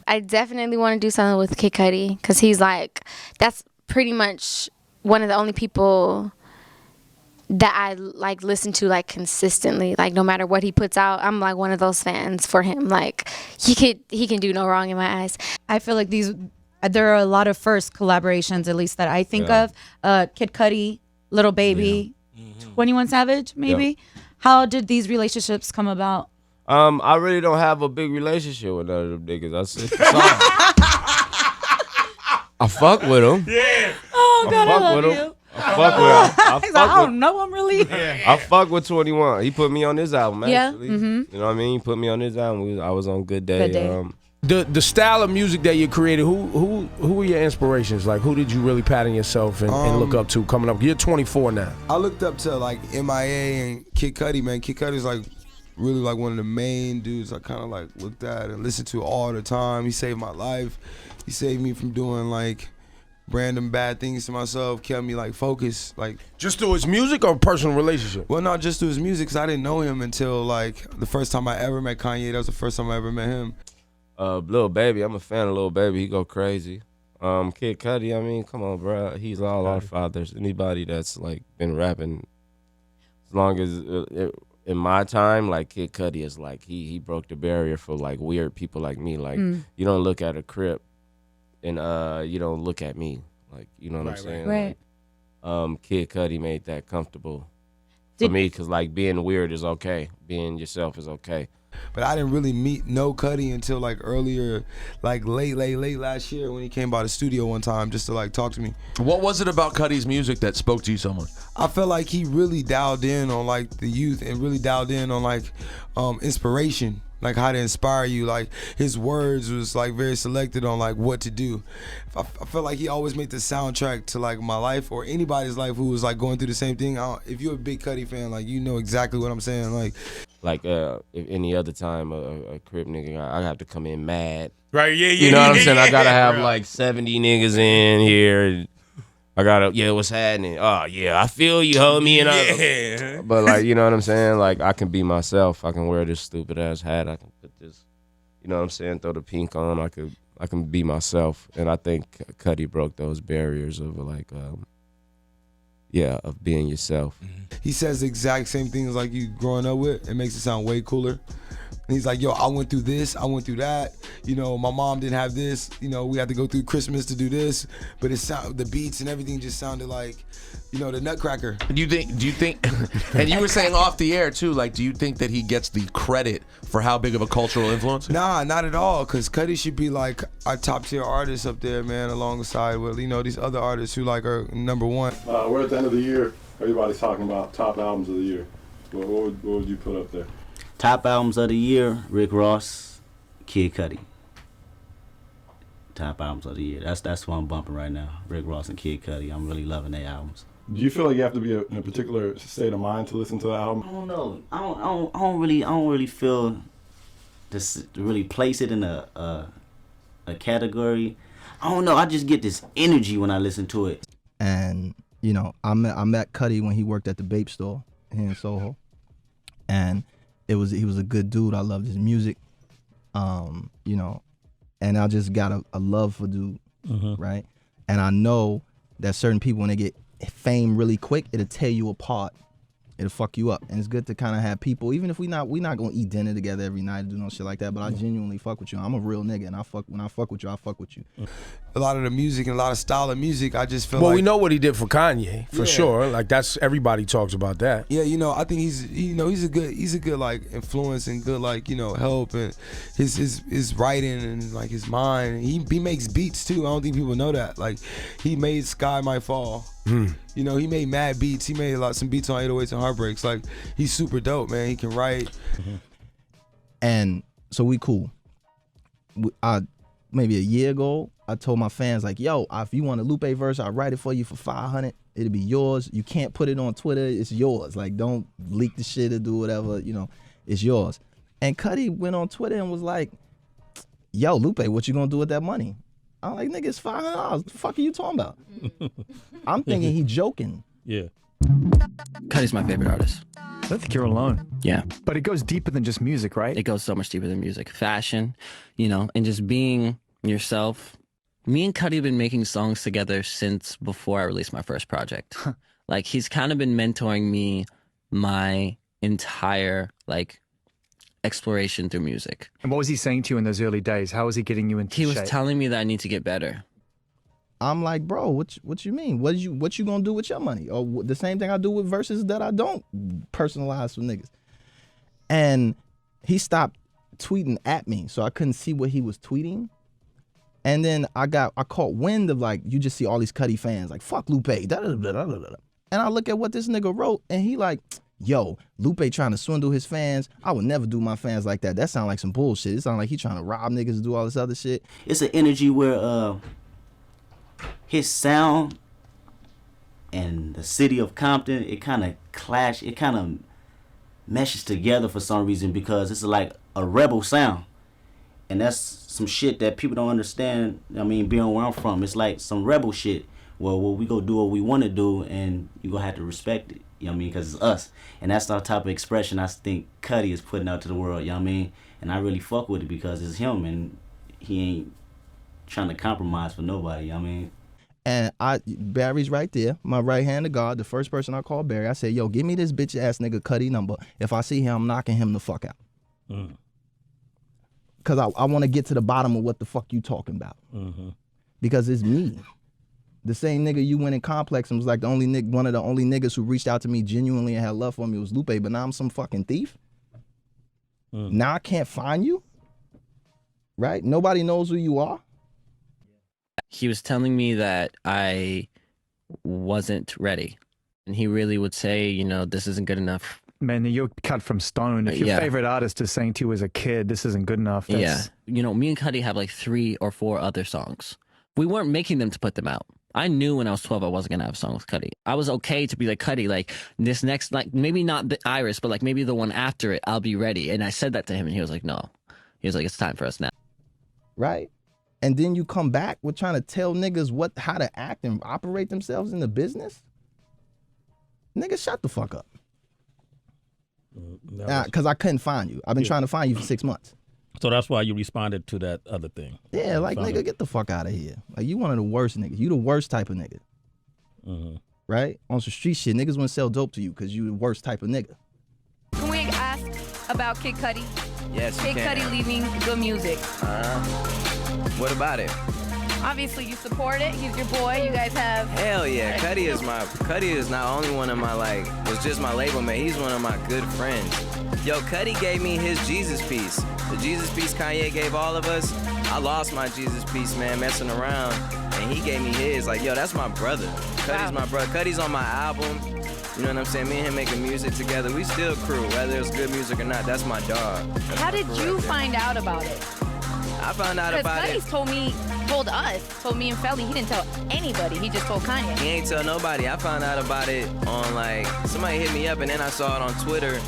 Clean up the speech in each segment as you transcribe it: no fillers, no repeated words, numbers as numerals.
I definitely want to do something with Kid Cudi because he's like, that's pretty much one of the only people that I like listen to like consistently. Like no matter what he puts out, I'm like one of those fans for him. Like he can do no wrong in my eyes. I feel like there are a lot of first collaborations, at least that I think of. Kid Cudi, Little Baby, 21 Savage, maybe. How did these relationships come about? I really don't have a big relationship with none of them niggas. I fuck with them. Yeah. Oh God, I love you. I fuck with him. I don't know him really. I fuck with 21. He put me on this album, actually. Yeah. Mm-hmm. You know what I mean? He put me on this album. I was on Good Day. The style of music that you created, who were your inspirations? Like, who did you really pat on yourself and look up to coming up? You're 24 now. I looked up to like MIA and Kid Cudi, man. Kid Cudi's like really like one of the main dudes I kind of like looked at and listened to all the time. He saved my life. He saved me from doing like random bad things to myself, kept me like focused. Like just through his music or personal relationship? Well, not just through his music, cause I didn't know him until like the first time I ever met Kanye. That was the first time I ever met him. Lil Baby, I'm a fan of Lil Baby. He go crazy. Kid Cudi, I mean, come on, bro. He's all our fathers. Anybody that's like been rapping as long as in my time, like Kid Cudi is like he broke the barrier for like weird people like me. Like you don't look at a Crip and you don't look at me. Like you know what I'm saying? Right. Like, Kid Cudi made that comfortable for me because like being weird is okay. Being yourself is okay. But I didn't really meet No Cudi until like earlier, like late last year when he came by the studio one time just to like talk to me. What was it about Cudi's music that spoke to you so much? I felt like he really dialed in on like the youth and really dialed in on like inspiration, like how to inspire you. Like his words was like very selected on like what to do. I felt like he always made the soundtrack to like my life or anybody's life who was like going through the same thing. If you're a big Cudi fan, like you know exactly what I'm saying. Like if any other time a Crip nigga, I have to come in mad. Right, yeah. You know what I'm saying? I gotta have like 70 niggas in here. I gotta, what's happening? Oh, yeah, I feel you, homie. And but like, you know what I'm saying? Like, I can be myself. I can wear this stupid ass hat. I can put this, you know what I'm saying? Throw the pink on. I can be myself. And I think Cudi broke those barriers of like, of being yourself. He says the exact same things like you growing up with. It makes it sound way cooler. And he's like, yo, I went through this, I went through that. You know, my mom didn't have this. You know, we had to go through Christmas to do this. But the beats and everything just sounded like, you know, the Nutcracker. Do you think, and you were saying off the air too, like, do you think that he gets the credit for how big of a cultural influence? Nah, not at all. Cause Cudi should be like our top tier artist up there, man, alongside with, you know, these other artists who like are number one. We're at the end of the year. Everybody's talking about top albums of the year. What would you put up there? Top albums of the year: Rick Ross, Kid Cudi. Top albums of the year. That's what I'm bumping right now. Rick Ross and Kid Cudi. I'm really loving their albums. Do you feel like you have to be in a particular state of mind to listen to the album? I don't know. I don't really feel to really place it in a category. I don't know. I just get this energy when I listen to it. And you know, I met Cudi when he worked at the Bape store here in Soho, and he was a good dude. I loved his music, you know, and I just got a love for dude, right? And I know that certain people, when they get fame really quick, it'll tear you apart. It'll fuck you up. And it's good to kind of have people, even if we not gonna eat dinner together every night and do no shit like that, but I genuinely fuck with you. I'm a real nigga, and when I fuck with you, I fuck with you. A lot of the music and a lot of style of music, I just feel like... Well, we know what he did for Kanye, for sure. Like, that's, everybody talks about that. Yeah, you know, I think he's a good like influence and good like, you know, help, and his writing and like his mind. He makes beats too. I don't think people know that. Like, he made Sky Might Fall. You know, he made mad beats. He made some beats on 808s and Heartbreaks. Like, he's super dope, man. He can write. And so we cool. Maybe a year ago, I told my fans, like, yo, if you want a Lupe verse, I'll write it for you for $500. It'll be yours. You can't put it on Twitter. It's yours. Like, don't leak the shit or do whatever. You know, it's yours. And Cudi went on Twitter and was like, yo, Lupe, what you gonna do with that money? I'm like, nigga, it's $500. What the fuck are you talking about? I'm thinking he joking. Yeah. Cudi's my favorite artist. I don't think you're alone. Yeah. But it goes deeper than just music, right? It goes so much deeper than music. Fashion, you know, and just being yourself. Me and Cudi have been making songs together since before I released my first project. Like, he's kind of been mentoring me my entire, like, exploration through music. And what was he saying to you in those early days? How was he getting you into He was shape? telling me that I need to get better. I'm like, bro, what you mean? What you gonna do with your money? Or the same thing I do with verses that I don't personalize for niggas. And he stopped tweeting at me, so I couldn't see what he was tweeting. And then I caught wind of, like, you just see all these Cudi fans like, fuck Lupe, da da da da da da. And I look at what this nigga wrote, and he like, yo, Lupe trying to swindle his fans. I would never do my fans like that. That sound like some bullshit. It sound like he trying to rob niggas and do all this other shit. It's an energy where his sound and the city of Compton, it kind of clash. It kind of meshes together for some reason because it's like a rebel sound. And that's some shit that people don't understand. I mean, being where I'm from, it's like some rebel shit. Well, we go do what we want to do, and you gonna have to respect it. You know what I mean? Because it's us, and that's the type of expression I think Cudi is putting out to the world. You know what I mean? And I really fuck with it because it's him, and he ain't trying to compromise for nobody. You know what I mean? And Barry's right there, my right hand to God. The first person I called Barry, I said, yo, give me this bitch ass nigga Cudi number. If I see him, I'm knocking him the fuck out. Because I want to get to the bottom of what the fuck you talking about. Because it's me. The same nigga you went in Complex and was like one of the only niggas who reached out to me genuinely and had love for me was Lupe, but now I'm some fucking thief? Now I can't find you? Right? Nobody knows who you are? He was telling me that I wasn't ready. And he really would say, you know, this isn't good enough. Man, you're cut from stone. If your favorite artist is saying to you as a kid, this isn't good enough. Yeah. You know, me and Cudi have like 3 or 4 other songs. We weren't making them to put them out. I knew when I was 12 I wasn't going to have a song with Cudi. I was okay to be like, Cudi, like, this next, like, maybe not the Iris, but like maybe the one after it, I'll be ready. And I said that to him, and he was like, no. He was like, it's time for us now. Right? And then you come back with trying to tell niggas how to act and operate themselves in the business? Nigga, shut the fuck up. Because I couldn't find you. I've been trying to find you for 6 months. So that's why you responded to that other thing. Yeah, like, nigga, get the fuck out of here. Like, you one of the worst niggas. You the worst type of nigga. Right? On some street shit, niggas wouldn't sell dope to you because you the worst type of nigga. Can we ask about Kid Cudi? Yes, you Kid can. Cudi leaving good music. What about it? Obviously, you support it. He's your boy. You guys have... Hell yeah, Cudi is not only one of my, like, was just my label mate. He's one of my good friends. Yo, Cudi gave me his Jesus piece. The Jesus piece Kanye gave all of us. I lost my Jesus piece, man, messing around. And he gave me his. Like, yo, that's my brother. Cudi's my brother. Cudi's on my album. You know what I'm saying? Me and him making music together. We still crew, whether it's good music or not. That's my dog. How did you find out about it? I found out about it. Because Cudi's told me and Felly, he didn't tell anybody. He just told Kanye. He ain't tell nobody. I found out about it on, like, somebody hit me up, and then I saw it on Twitter,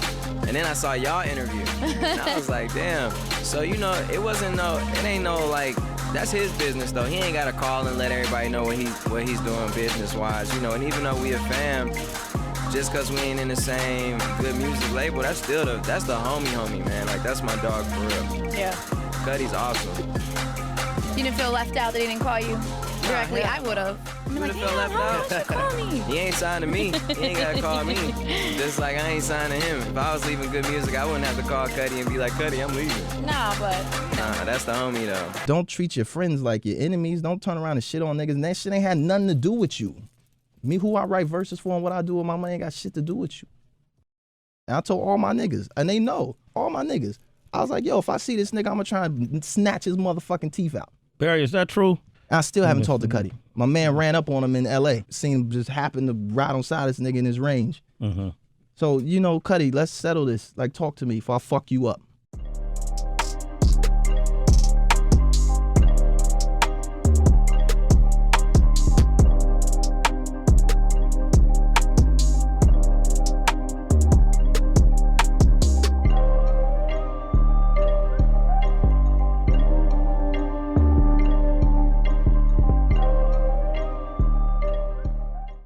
and then I saw y'all interview. And I was like, damn. So, you know, it ain't no, like, that's his business, though. He ain't got to call and let everybody know what he's doing business-wise, you know. And even though we a fam, just because we ain't in the same good music label, that's the homie, man. Like, that's my dog for real. Yeah. Cudi's awesome. You didn't feel left out that he didn't call you directly? I would have. You would have felt left out. Call me. He ain't signed to me. He ain't got to call me. Just like I ain't signed to him. If I was leaving good music, I wouldn't have to call Cudi and be like, Cudi, I'm leaving. Nah, that's the homie, though. Don't treat your friends like your enemies. Don't turn around and shit on niggas. And that shit ain't had nothing to do with you. Me, who I write verses for and what I do with my money ain't got shit to do with you. And I told all my niggas, and they know, all my niggas. I was like, yo, if I see this nigga, I'm gonna try and snatch his motherfucking teeth out. Barry, is that true? I still haven't talked to Cudi. My man ran up on him in L.A. Seen him just happen to ride on side of this nigga in his range. So, you know, Cudi, let's settle this. Like, talk to me if I fuck you up.